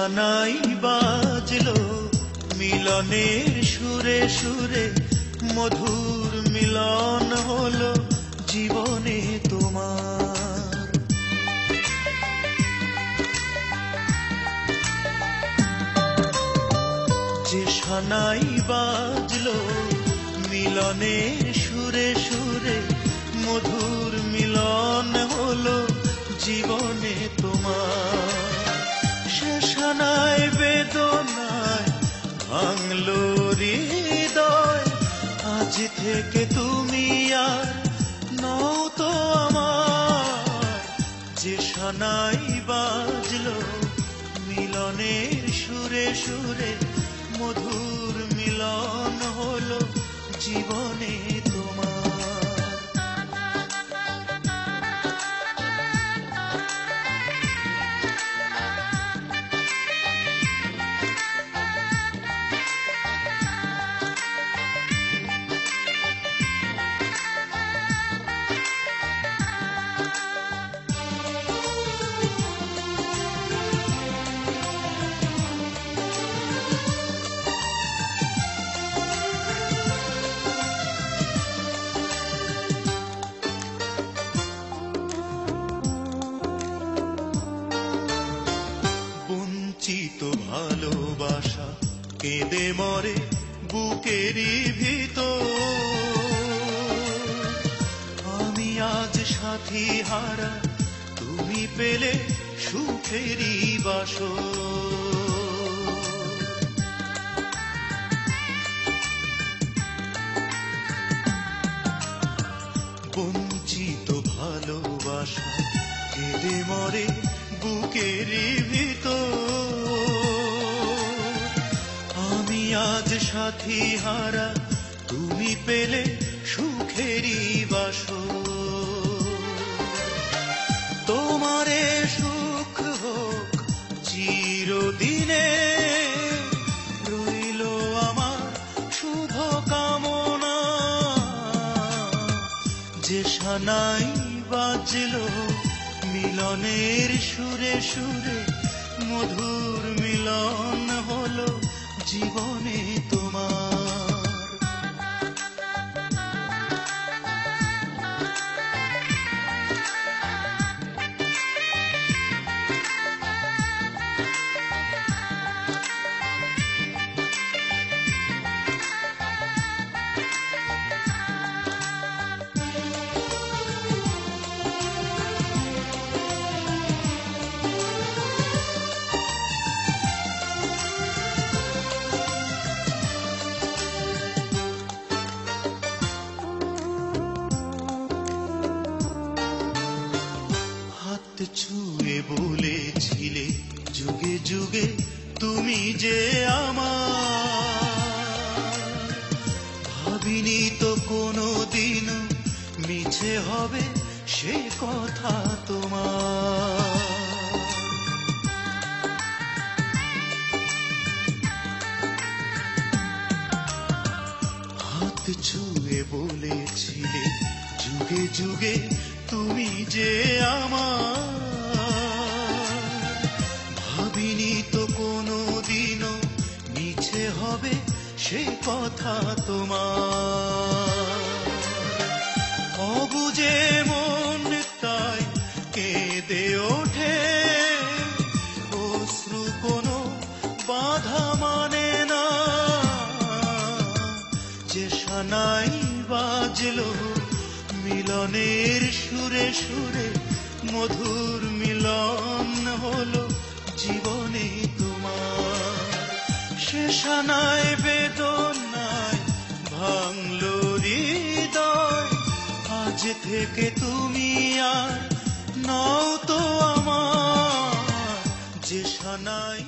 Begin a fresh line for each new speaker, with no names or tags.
সানাই বাজলো মিলনের সুরে সুরে, মধুর মিলন হলো জীবনে তোমার। যে সানাই বাজলো মিলনের সুরে সুরে, মধুর মিলন হলো জীবনে তোমার। সে সানাই বেদনায় ভাঙলো হৃদয়, আজ থেকে তুমি আর নও তো আমার। যে সানাই বাজলো মিলনের সুরে সুরে, মধুর মিলন হলো জীবনে তোমার। বঞ্চিত ভালোবাসা কেঁদে মরে বুকেরই ভিতর, আমি আজ সাথী হারা, তুমি পেলে সুখেরই বাসর। বঞ্চিত ভালোবাসা কেঁদে মরে বুকেরই ভিতর, আমি আজ সাথী হারা, তুমি পেলে সুখেরই বাসর। তোমারে সুখ হোক চিরদিনে, রইল আমার শুভ কামনা। যে সানাই বাজলো মিলনের সুরে সুরে, মধুর মিলন হলো জীবনে তোমার। ছুঁয়ে বলেছিলে যুগে যুগে তুমি যে আমার, ভাবিনি তো কোনোদিন মিছে হবে সে কথা তোমার। হাত ছুঁয়ে বলেছিলে যুগে যুগে তুমি যে আমার, ভাবিনি তো কোনোদিনও মিছে হবে সে কথা তোমার। অবুঝে মন তাই কেঁদে ওঠে, অশ্রু কোনো বাধা মানে না। যে সানাই বাজলো মিলনের সুরে সুরে, মধুর মিলন হলো জীবনে তোমার। সে সানাই বেদনায় ভাঙলো হৃদয়, আজ থেকে তুমি আর নও তো আমার। যে সানাই